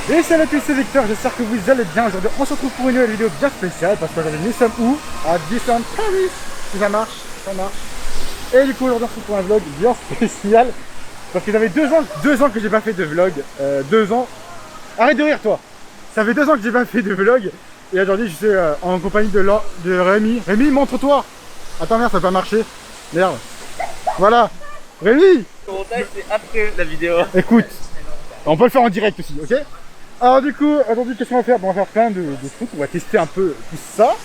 Et salut à tous, c'est Victor, j'espère que vous allez bien. Aujourd'hui on se retrouve pour une nouvelle vidéo bien spéciale parce qu'aujourd'hui nous sommes où? À Disneyland Paris. Si ça marche, ça marche. Et du coup aujourd'hui on se retrouve pour un vlog bien spécial parce que ça fait 2 ans que j'ai pas fait de vlog. 2 ans. Arrête de rire toi. Ça fait 2 ans que j'ai pas fait de vlog. Et aujourd'hui je suis en compagnie de Rémi. Rémi, montre-toi. Attends merde, ça va pas marcher. Merde. Voilà. Rémi. Le montage c'est après la vidéo. Écoute, on peut le faire en direct aussi, ok? Alors du coup, aujourd'hui qu'est-ce qu'on va faire? Bon, on va faire plein de trucs, on va tester un peu tout ça.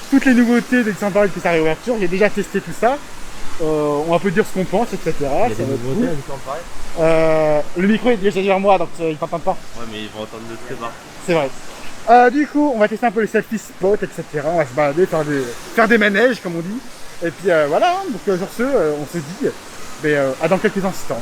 Toutes les nouveautés de Disneyland Paris depuis sa réouverture, j'ai déjà testé tout ça. On va un peu dire ce qu'on pense, etc. Il y a des nouveautés à Disneyland Paris. Le micro est déjà derrière moi, donc ils t'entendent pas. Ouais mais ils vont entendre de très bas. C'est vrai. Du coup, on va tester un peu les selfie spots, etc. On va se balader, faire des manèges comme on dit. Et puis voilà, hein. Donc sur ce, on se dit à dans quelques instants.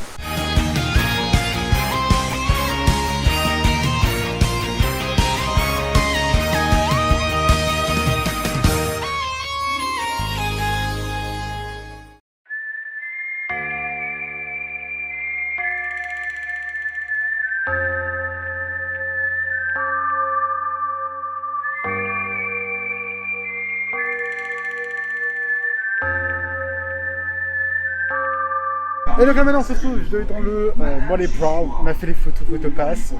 Et donc là maintenant on se retrouve dans le Molly Brown, on a fait les photopass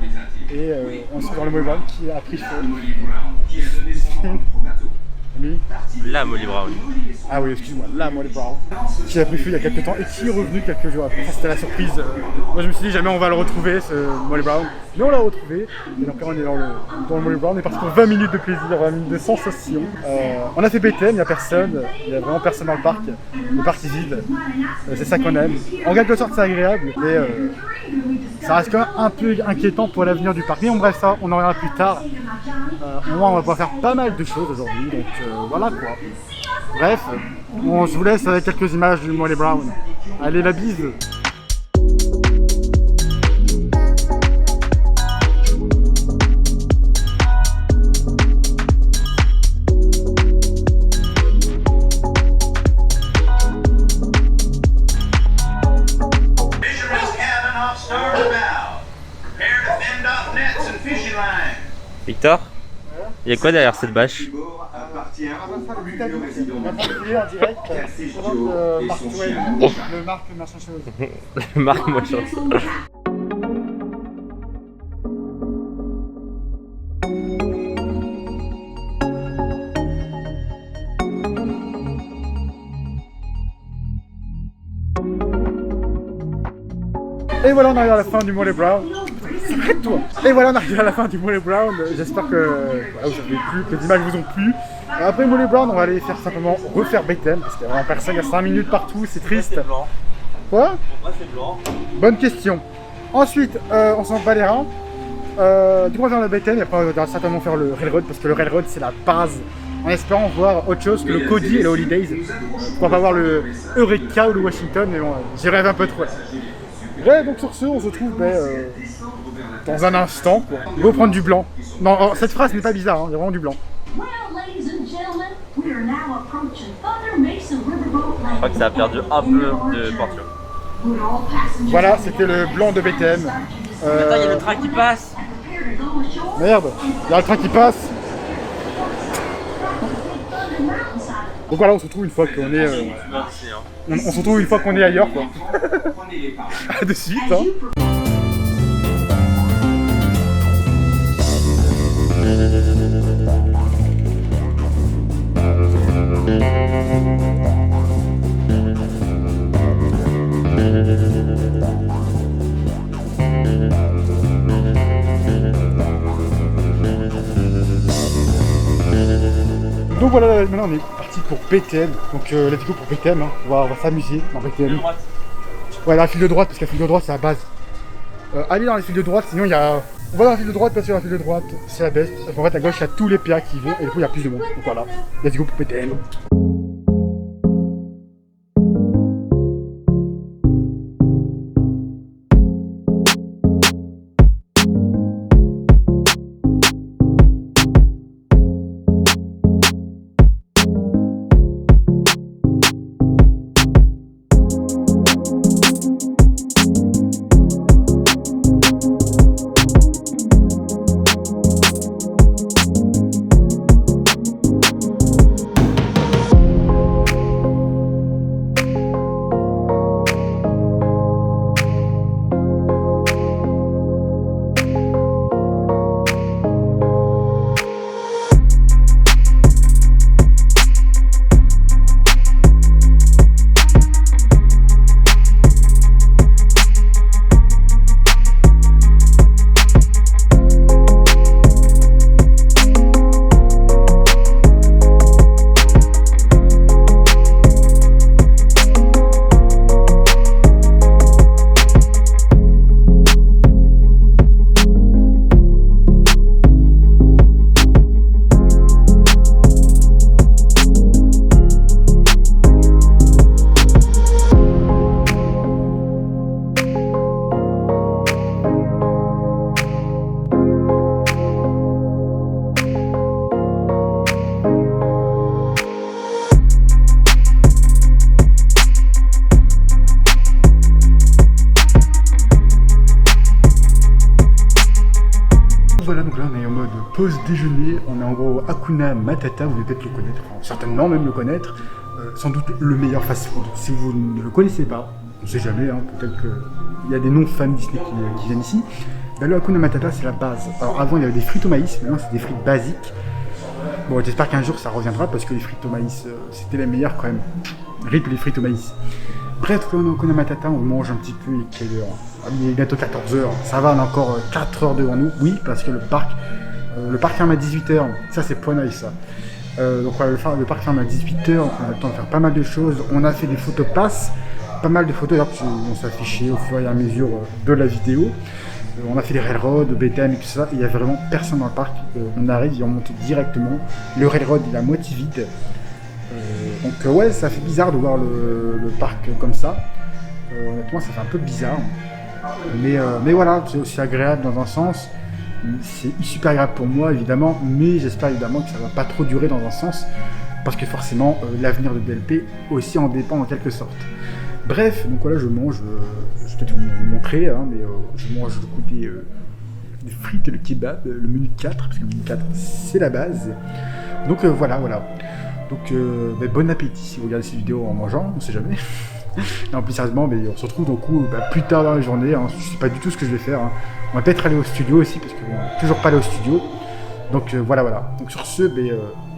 et on se retrouve dans le Molly Brown qui a pris feu. Ami. La Molly Brown. Ah oui, excuse-moi, la Molly Brown qui a pris feu il y a quelques temps et qui est revenu quelques jours après. Ça c'était la surprise. Moi je me suis dit jamais on va le retrouver ce Molly Brown, mais on l'a retrouvé. Et donc là on est dans le Molly Brown, on est parti pour 20 minutes de plaisir, 20 minutes de sensation. On a fait BTM, il n'y a personne, il n'y a vraiment personne dans le parc, le parc est vide. C'est ça qu'on aime. En quelque sorte c'est agréable, mais ça reste quand même un peu inquiétant pour l'avenir du parc. Mais bon, bref, ça on en reviendra plus tard. Au moins on va pouvoir faire pas mal de choses aujourd'hui, donc voilà quoi. Bref, je vous laisse avec quelques images du Molly Brown. Allez, la bise. Victor, il y a quoi derrière cette bâche? Le Marc machin chose. Marc moi chance. Et voilà, on arrive à la fin du Molly Brown. Arrête-toi! Et voilà, on arrive à la fin du Molly Brown. J'espère que les images vous ont plu. Après Molly Brown, on va aller faire simplement refaire BTM parce qu'il y a vraiment personne, il y a 5 minutes partout, c'est triste. Blanc. Quoi? Pourquoi c'est blanc? Bonne question. Ensuite, on s'en bat les reins. Du coup, on va faire le BTM et après, on va certainement faire le Railroad parce que le Railroad, c'est la base. En espérant voir autre chose que le Cody et le Holidays. Pourquoi pas voir le Eureka ou le Washington, mais bon, j'y rêve un peu trop là. Ouais, donc sur ce, on se retrouve dans un instant. Quoi. Il faut prendre du blanc. Non, cette phrase n'est pas bizarre, hein, il y a vraiment du blanc. Je crois que ça a perdu un peu de peinture. Voilà, c'était le blanc de BTM. Attends, il y a le train qui passe. Merde, il y a le train qui passe. Donc voilà, on se retrouve une fois qu'on est... on se retrouve une fois qu'on est ailleurs, quoi. À de suite, hein. Donc voilà, maintenant on est parti pour BTM, donc la vidéo pour BTM, hein. on va s'amuser dans BTM. Ouais, dans la file de droite, parce que la file de droite c'est la base. Allez dans la file de droite, sinon il y a... On va dans la file de droite parce que la file de droite c'est la best. En fait à gauche il y a tous les PA qui vont et du coup il y a plus de monde. Donc voilà, let's go pour BTM. Voilà, donc là on est en mode pause déjeuner, on est en gros Hakuna Matata, vous devez peut-être le connaître, enfin, certainement même le connaître, sans doute le meilleur fast-food. Si vous ne le connaissez pas, on ne sait jamais, hein, peut-être qu'il y a des noms fans Disney qui viennent ici. Ben, le Hakuna Matata c'est la base. Alors avant il y avait des frites au maïs, maintenant c'est des frites basiques. Bon, j'espère qu'un jour ça reviendra parce que les frites au maïs c'était les meilleures quand même. RIP les frites au maïs. Bref, quand on est au Hakuna Matata, on mange un petit peu, il est quelle heure? Il est bientôt 14h, ça va, on a encore 4 heures devant nous. Oui, parce que le parc ferme à 18h, ça c'est point nice ça. Donc voilà, le parc ferme à 18h, on a le temps de faire pas mal de choses. On a fait des photos passes, pas mal de photos qui vont s'afficher au fur et à mesure de la vidéo. On a fait des railroads, BTM et tout ça, et il n'y a vraiment personne dans le parc. On arrive et on monte directement. Le railroad il est à moitié vide. Donc ouais, ça fait bizarre de voir le parc comme ça. Honnêtement, ça fait un peu bizarre. Mais voilà, c'est aussi agréable dans un sens. C'est super agréable pour moi, évidemment, mais j'espère évidemment que ça va pas trop durer dans un sens, parce que forcément, l'avenir de DLP aussi en dépend en quelque sorte. Bref, donc voilà, je mange, je vais peut-être vous montrer, hein, mais je mange du coup des frites et le kebab, le menu 4, parce que le menu 4, c'est la base. Donc voilà. Donc bon appétit si vous regardez cette vidéo en mangeant, on sait jamais. Non, plus sérieusement, mais on se retrouve donc plus tard dans la journée. Hein. Je sais pas du tout ce que je vais faire. Hein. On va peut-être aller au studio aussi parce qu'on n'est toujours pas allé au studio. Donc voilà. Donc sur ce,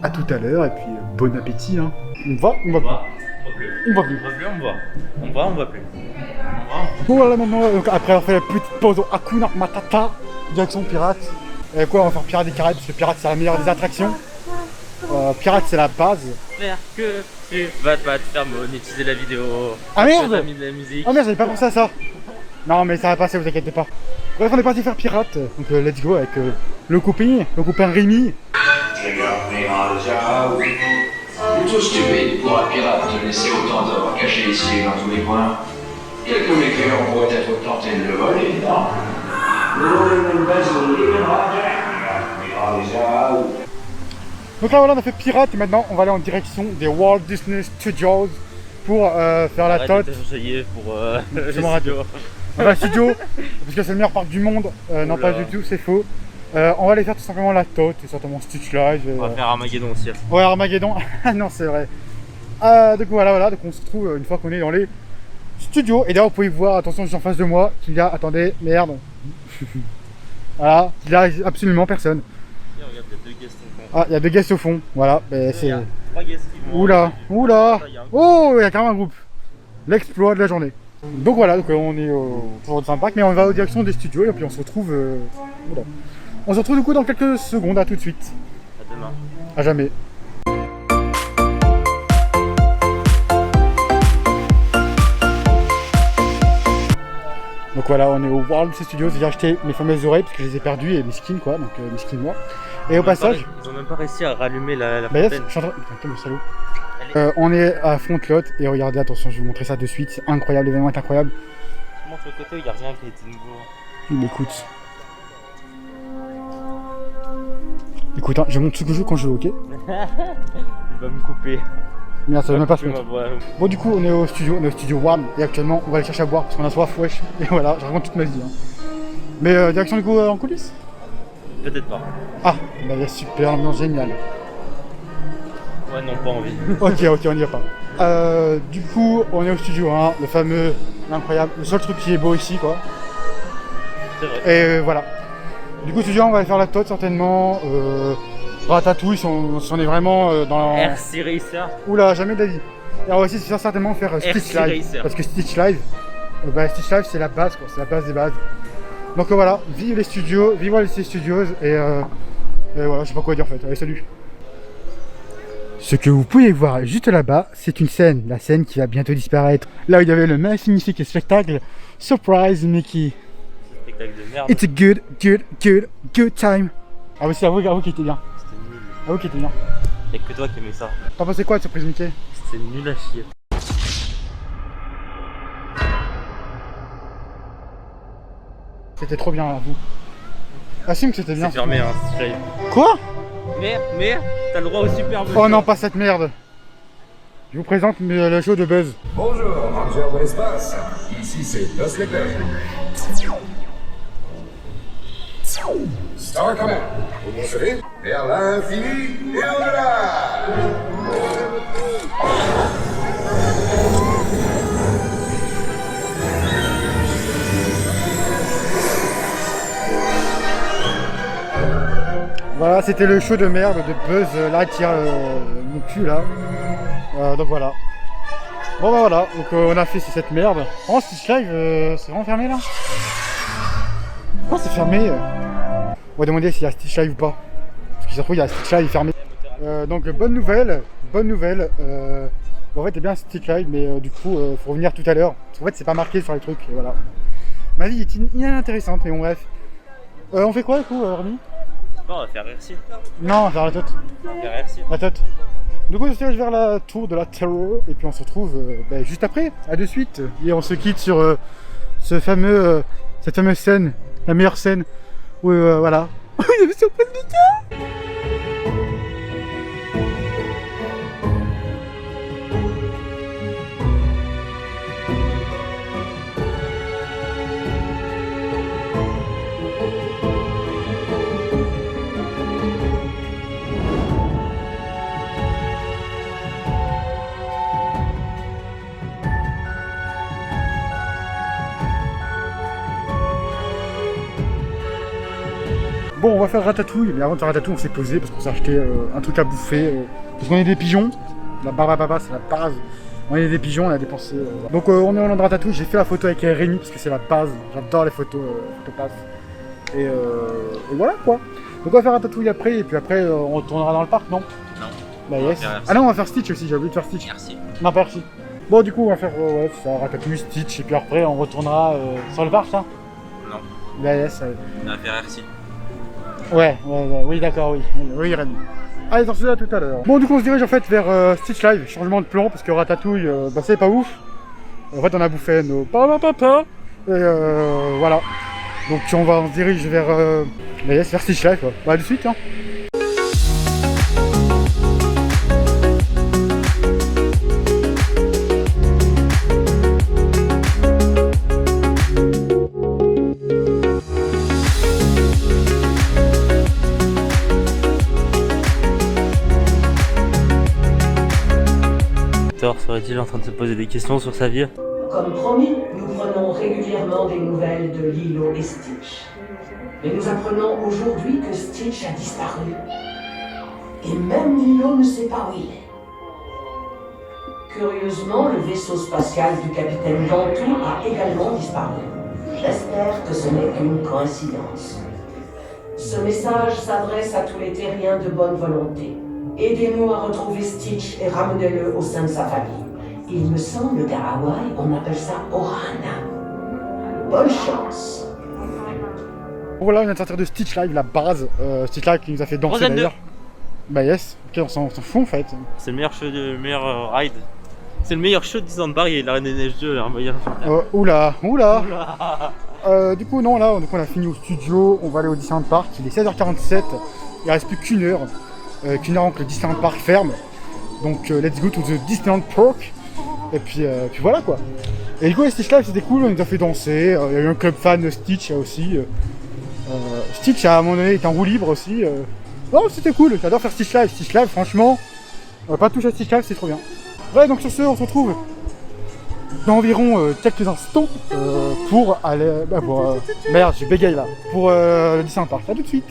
à tout à l'heure et puis bon appétit. Hein. On va plus. On va plus. Bon voilà maintenant, après avoir fait la petite pause au Hakuna Matata, direction Pirate. Et quoi, on va faire Pirate des Caraïbes parce que Pirate c'est la meilleure des attractions. Pirate c'est la base. J'espère que tu vas pas te faire monétiser la vidéo. Ah merde! T'as mis de la musique. Ah merde, j'avais pas pensé à ça. Non mais ça va passer, vous inquiétez pas. Bref, on est parti faire Pirate. Donc let's go avec le copain Rémi. Plutôt stupide pour un pirate de laisser autant d'or cachés ici dans tous les coins. Quelques mécœurs pourraient être tentés de le voler, non? Donc là voilà, on a fait Pirate et maintenant on va aller en direction des Walt Disney Studios pour faire la tote. Pour le studio. On va au studio parce que c'est le meilleur parc du monde. Non, pas du tout, c'est faux. On va aller faire tout simplement la tote et certainement Stitch Live. On va faire Armageddon aussi. Ouais, Armageddon. Non, c'est vrai. Donc voilà, donc on se retrouve une fois qu'on est dans les studios. Et d'ailleurs, vous pouvez voir, attention, juste en face de moi, qu'il y a, attendez, merde. Voilà, il y a absolument personne. Et regarde, il y a 2 guests au fond. Ah, il y a 2 guests au fond, voilà. C'est... 3 guests qui vont. Oula. Oh, il y a carrément un groupe. L'exploit de la journée. Donc voilà, donc on est toujours dans un parc, mais on va en direction des studios et puis on se retrouve. On se retrouve du coup dans quelques secondes, à tout de suite. À demain. À jamais. Donc voilà, on est au Walt Disney Studios, j'ai acheté mes fameuses oreilles parce que je les ai perdues et mes skins quoi, donc mes skins moi. Et au passage... Ils ont même pas réussi à rallumer la bah yes, fontaine. je suis en train... Putain, le salaud. On est à Frontlot et regardez, attention, je vais vous montrer ça de suite, c'est incroyable, l'événement est incroyable. Je montre le côté où il n'y a rien qui a été nouveau. Écoute. Écoute, hein, je monte ce que je joue quand je joue, ok? Il va me couper. Merde, ça va même pas se mettre. voix. Bon, du coup, on est au studio Warm et actuellement, on va aller chercher à boire parce qu'on a soif, wesh. Et voilà, je raconte toute ma vie. Hein. Mais direction du coup en coulisses? Peut-être pas. Ah, bah yes, super, l'ambiance géniale. Ouais, non, pas envie. Ok, on y va pas. Du coup, on est au studio 1, le fameux, l'incroyable, le seul truc qui est beau ici, quoi. C'est vrai. Et voilà. Du coup, studio 1, on va aller faire la tote certainement. Ratatouille, si on est vraiment dans la... RC Racer. Oula, jamais d'avis. Et on va aussi certainement faire Stitch Live. Racer. Parce que Stitch Live, Stitch Live c'est la base, quoi. C'est la base des bases. Donc voilà, vive les studios, vive les studios et voilà, je sais pas quoi dire en fait. Allez, salut. Ce que vous pouvez voir juste là-bas, c'est une scène, la scène qui va bientôt disparaître. Là où il y avait le magnifique spectacle Surprise Mickey. Spectacle de merde. It's a good time. Ah oui, c'est à vous qui était bien. C'était nul. À vous qui était bien. Y'a que toi qui aimais ça. T'en pensais quoi de Surprise Mickey? C'était nul à chier. C'était trop bien à vous. Assume que c'était bien. C'est fermé, hein, Stitch Live. Quoi? Mais t'as le droit au superbe. Oh non, pas cette merde. Je vous présente le show de Buzz. Bonjour, Ranger de l'espace. Ici c'est Buzz l'éclair. Star Command, vous montrer vers l'infini et au-delà. Voilà, c'était le show de merde de Buzz Lightyear, mon cul là. Donc voilà. Bon bah voilà, donc on a fait cette merde. Oh, Stitch Live, c'est vraiment fermé là? Oh, c'est fermé. On va demander s'il y a Stitch Live ou pas. Parce qu'il se trouve, il y a Stitch Live fermé. Donc bonne nouvelle. En fait, c'est bien Stitch Live, mais du coup, faut revenir tout à l'heure. Parce qu'en fait, c'est pas marqué sur les trucs. Et voilà. Ma vie est inintéressante, mais bon, bref. On fait quoi du coup, Rémi? Non, on va faire RC. Non, on va faire la toute. On va faire RC. La toute. Du coup, on se dirige vers la tour de la Terror. Et puis on se retrouve juste après. À de suite. Et on se quitte sur cette fameuse scène. La meilleure scène. Où voilà. Il y avait surprise Mika. Bon, on va faire ratatouille, mais avant de faire ratatouille, on s'est posé parce qu'on s'est acheté un truc à bouffer. Parce qu'on est des pigeons. La barbe à papa, c'est la base. On est des pigeons, on a dépensé. Donc, on est en de ratatouille. J'ai fait la photo avec Rémi parce que c'est la base. J'adore les photos passe. Et voilà quoi. Donc, on va faire ratatouille après. Et puis après, on retournera dans le parc, non? Non. Bah, yes. Ah non, on va faire Stitch aussi. J'ai oublié de faire Stitch. Merci. Non, pas merci. Bon, du coup, on va faire ça, ratatouille, Stitch. Et puis après, on retournera sur le parc, ça? Non. Bah, yes. On va faire RC. Ouais, oui, d'accord, oui, Rémi. Allez, dans cela tout à l'heure. Bon, du coup, on se dirige en fait vers Stitch Live, changement de plan, parce que Ratatouille, c'est pas ouf. En fait, on a bouffé nos papa, et voilà. Donc, on se dirige vers Stitch Live, quoi. Bah, de suite, hein. Serait-il en train de se poser des questions sur sa vie? Comme promis, nous prenons régulièrement des nouvelles de Lilo et Stitch. Mais nous apprenons aujourd'hui que Stitch a disparu. Et même Lilo ne sait pas où il est. Curieusement, le vaisseau spatial du capitaine Gantou a également disparu. J'espère que ce n'est qu'une coïncidence. Ce message s'adresse à tous les terriens de bonne volonté. Aidez-nous à retrouver Stitch et ramenez-le au sein de sa famille. Il me semble qu'à Hawaï, on appelle ça Ohana. Bonne chance. Voilà, on vient de sortir de Stitch Live, la base. Stitch Live qui nous a fait danser Frozen d'ailleurs. Bah yes, ok, on s'en fout en fait. C'est le meilleur show, le meilleur ride. C'est le meilleur show de Disneyland Paris, la Reine des Neiges 2, la moyen. Oula. Du coup, non, là, on a fini au studio, on va aller au Disneyland Park, il est 16h47, il reste plus qu'une heure avant que le Disneyland Park ferme. Donc, let's go to the Disneyland Park. Et puis voilà quoi. Et du coup, Stitch Live c'était cool, on nous a fait danser, il y a eu un club fan de Stitch aussi. Stitch à un moment donné est en roue libre aussi. Non, c'était cool, j'adore faire Stitch Live. Stitch Live, franchement, on va pas toucher à Stitch Live, c'est trop bien. Ouais, donc sur ce, on se retrouve dans environ quelques instants pour aller. Merde, j'ai bégaye là. Pour le Disneyland Park. À tout de suite.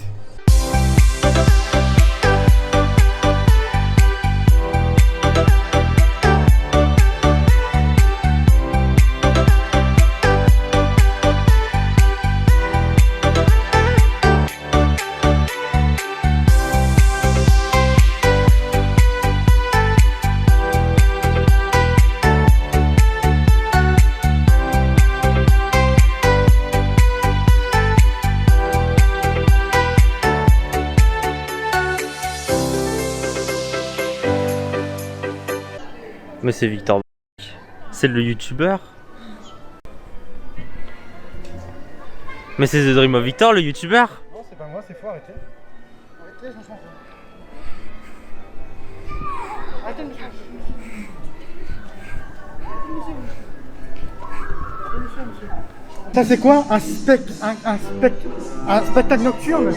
Mais c'est Victor. C'est le youtubeur. Mais c'est The Dream of Victor, le youtubeur. Non, c'est pas moi, c'est faux, arrêtez. Arrêtez, je m'en fous. Arrêtez, monsieur. Monsieur. Ça c'est quoi? Un spectacle nocturne?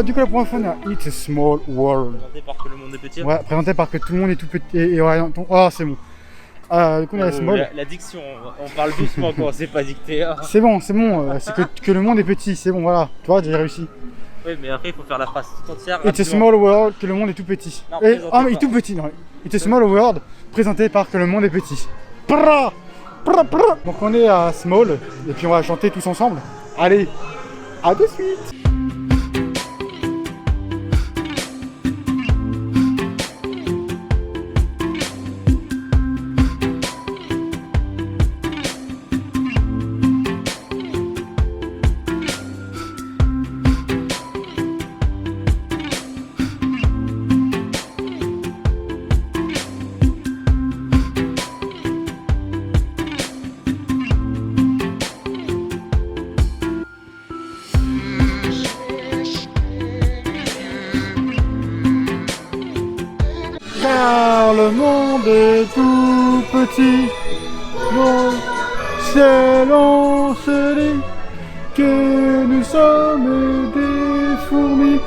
Du coup la première fois on a It's a Small World. Présenté par que le monde est petit. Ouais, présenté par que tout le monde est tout petit et ouais, oh c'est bon. Du coup on a Small. La diction, on parle doucement quand c'est pas dicté. Hein. C'est bon, c'est que le monde est petit, c'est bon, voilà. Tu vois, j'ai réussi. Oui, mais après il faut faire la phrase tout entière. It's a Small World, que le monde est tout petit. Non, Mais il est tout petit, non. It's a Small World, présenté par que le monde est petit. Pra, pra, pra. Donc on est à Small, et puis on va chanter tous ensemble. Allez, à de suite. Car le monde est tout petit, donc c'est l'on se dit que nous sommes des fourmis.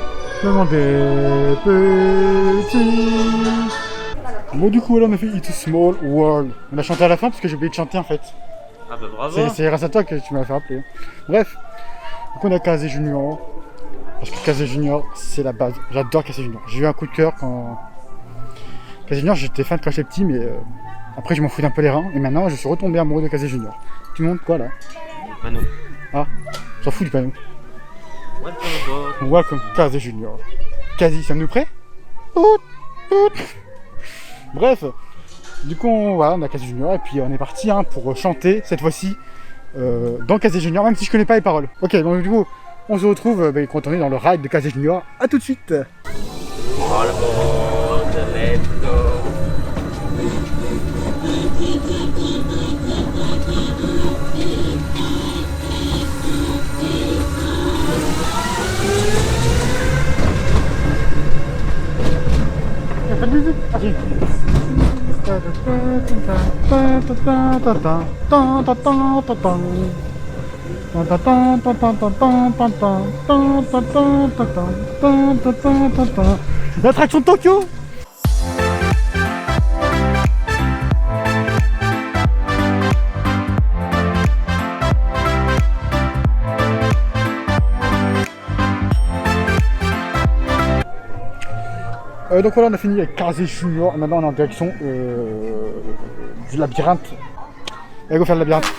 Le monde est petit. Bon du coup là on a fait It's a Small World. On a chanté à la fin parce que j'ai oublié de chanter en fait. Ah bah bravo. C'est grâce à toi que tu m'as fait rappeler. Bref, donc on a Casey Junior. Parce que Casey Junior c'est la base. J'adore Casey Junior. J'ai eu un coup de cœur quand... Casey Junior, j'étais fan quand j'étais petit, mais après je m'en foutais un peu les reins, et maintenant je suis retombé amoureux de Casey Junior. Tu montes quoi là? Panneau. Ah, j'en fous du panneau. Welcome. Welcome Casey Junior. Casey, sommes-nous prêts? Bref, du coup voilà, on a Casey Junior, et puis on est parti hein, pour chanter cette fois-ci dans Casey Junior, même si je connais pas les paroles. Ok, donc du coup, on se retrouve quand on est dans le ride de Casey Junior. A tout de suite. Let's go. Il y a pas de musique. Ah si. L'attraction de Tokyo. Donc voilà, on a fini avec Casey Junior. Maintenant on est en direction du labyrinthe. Allez, go faire le labyrinthe.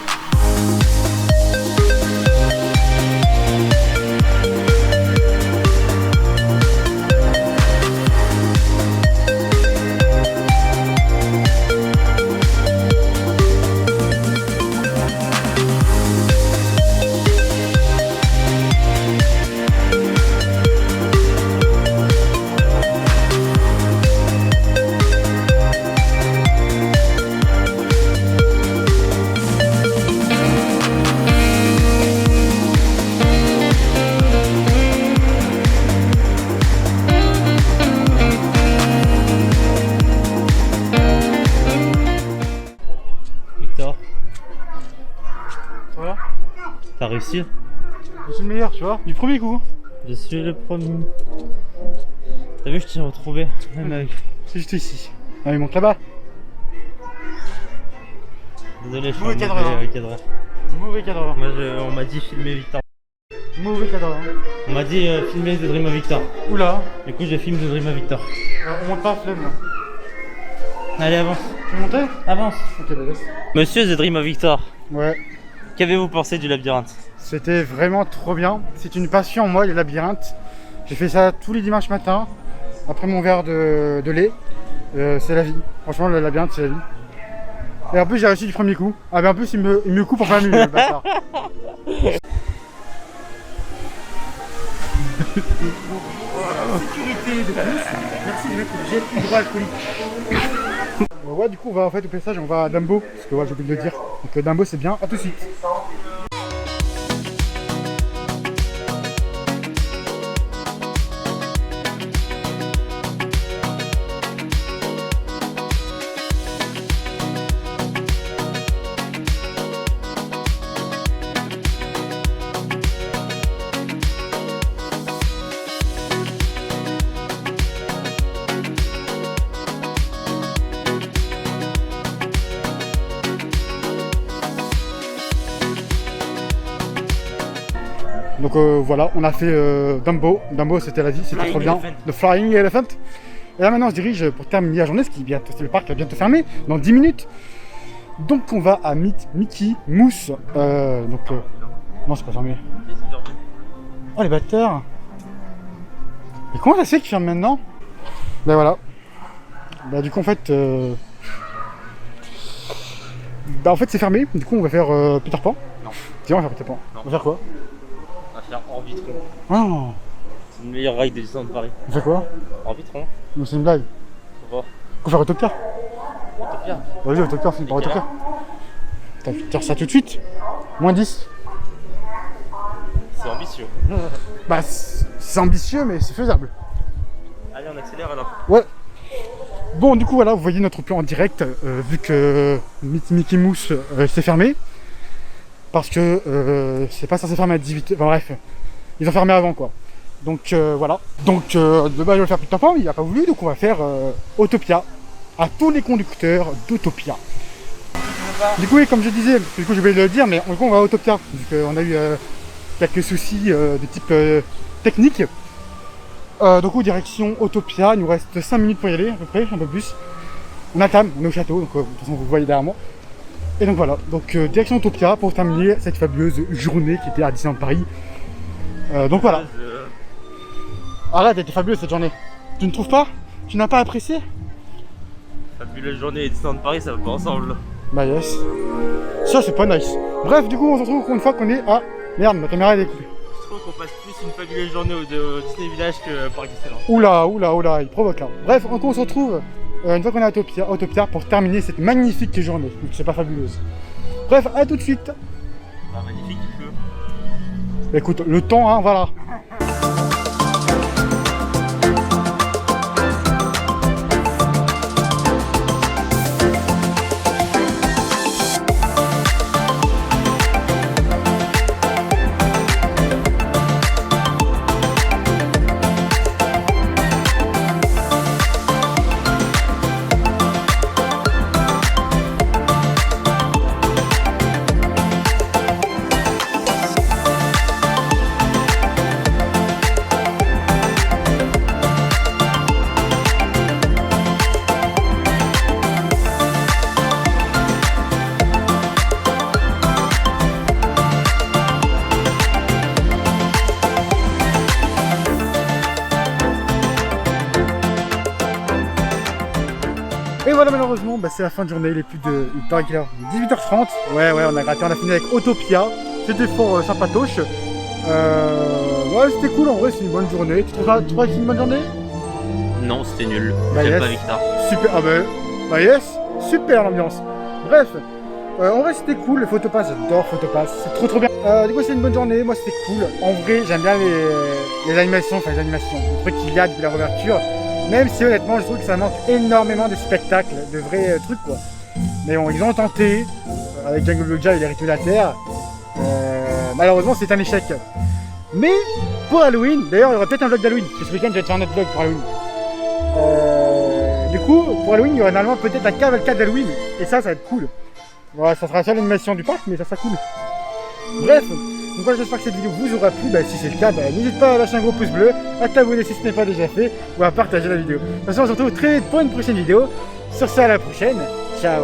Voilà. T'as réussi? Je suis le meilleur, tu vois, du premier coup. Je suis le premier. T'as vu, je t'ai retrouvé, même avec. C'est juste ici. Ah, il monte là-bas. Désolé, je suis Mauvais un cadreur. mauvais cadreur. Mauvais cadreur. Moi, on m'a dit filmer Victor. Mauvais cadreur. On m'a dit filmer The Dream of Victor. Oula. Du coup, je filme The Dream of Victor. On monte pas, flemme là. Allez, avance. Tu veux monter? Avance. Ok, bah laisse. Monsieur The Dream of Victor, Ouais. qu'avez-vous pensé du labyrinthe? C'était vraiment trop bien. C'est une passion moi, les labyrinthes. J'ai fait ça tous les dimanches matins, après mon verre de lait. C'est la vie. Franchement, le labyrinthe, c'est la vie. Et en plus, j'ai réussi du premier coup. Ah, mais en plus, il me coupe en plein milieu, le bâtard. Sécurité de plus. Merci de mettre le gel hydroalcoolique. Ouais, du coup, on va en fait au passage, on va à Dumbo, parce que ouais, j'ai oublié de le dire. Donc Dumbo, c'est bien. À tout de suite. Donc voilà, on a fait Dumbo. Dumbo, c'était la vie, c'était trop bien. Le Flying Elephant. Et là maintenant, on se dirige pour terminer la journée, le parc va bientôt fermer, dans 10 minutes. Donc on va à Mickey Mouse. Non, c'est pas fermé. Oh les bâtards. Mais comment ça se fait qu'ils ferment maintenant? Ben voilà. Bah du coup en fait... Bah en fait c'est fermé, du coup on va faire Peter Pan. Non. Tiens, on va faire Peter Pan. Non. On va faire quoi? On va faire Orbitron. Oh. C'est le meilleur ride de Disneyland Paris. On fait quoi? Orbitron. Non, c'est une blague. Faut voir. On va faire Autopia. Utopia. Vas-y, Autopia, on finit par Et quelle Autopia. Putain, je vais te dire ça tout de suite. Moins 10. C'est ambitieux. Bah, c'est ambitieux, mais c'est faisable. Allez, on accélère alors. Ouais. Bon, du coup, voilà, vous voyez notre plan en direct, vu que Mickey Mouse s'est fermé. Parce que c'est pas censé fermer à 18h. Enfin bref, ils ont fermé avant, quoi. Donc voilà. Donc de base, je vais faire Peter Pan, mais il a pas voulu, donc on va faire Autopia. À tous les conducteurs d'Autopia. Du coup, oui, comme je disais, du coup, je vais le dire, mais en gros, on va à Autopia. Donc on a eu quelques soucis de type technique. Donc, direction Autopia, il nous reste 5 minutes pour y aller, à peu près, un peu plus. On attame, on est au château, donc de toute façon, vous voyez derrière moi. Et donc voilà, donc direction Autopia pour terminer cette fabuleuse journée qui était à Disneyland Paris. Donc voilà. Arrête, elle était fabuleuse cette journée. Tu ne trouves pas? Tu n'as pas apprécié? Fabuleuse journée et Disneyland Paris, ça va pas ensemble. Bah yes. Ça c'est pas nice. Bref, du coup on se retrouve une fois qu'on est à... Merde, ma caméra elle est coupée. Je trouve qu'on passe plus une fabuleuse journée au Disney Village que Parc Disneyland. Oula, il provoque là. Bref, on se retrouve une fois qu'on est à Autopia pour terminer cette magnifique journée. Donc c'est pas fabuleuse. Bref, à tout de suite. Ah, magnifique, il pleut. Bah, écoute, le temps, hein, voilà. Et voilà, malheureusement, bah, c'est la fin de journée, il est plus de... Il paraît qu'il est 18h30. Ouais, on a gratté, on a fini avec Autopia. C'était fort sympatoche. Ouais, c'était cool, en vrai, c'est une bonne journée. Tu trouves que c'est une bonne journée? Non, c'était nul. Bah, J'aime yes. pas Victor. Super, bah yes, super l'ambiance. Bref, en vrai c'était cool, le Photopass, j'adore Photopass, c'est trop bien. Du coup c'est une bonne journée, moi c'était cool. En vrai j'aime bien les animations, le truc qu'il y a depuis la réouverture. Même si honnêtement je trouve que ça manque énormément de spectacles, de vrais trucs quoi. Mais bon, ils ont tenté, avec Jungle Lugia et les Rituels de la Terre. Malheureusement c'est un échec. Mais pour Halloween, d'ailleurs il y aura peut-être un vlog d'Halloween, parce que ce week-end je vais te faire un autre vlog pour Halloween. Du coup, pour Halloween, il y aura normalement peut-être la cavalcade d'Halloween, et ça va être cool. Voilà, ça sera la seule animation du parc, mais ça sera cool. Bref, donc voilà, j'espère que cette vidéo vous aura plu. Bah, si c'est le cas, n'hésite pas à lâcher un gros pouce bleu, à t'abonner si ce n'est pas déjà fait, ou à partager la vidéo. De toute façon, on se retrouve très vite pour une prochaine vidéo. Sur ce, à la prochaine. Ciao.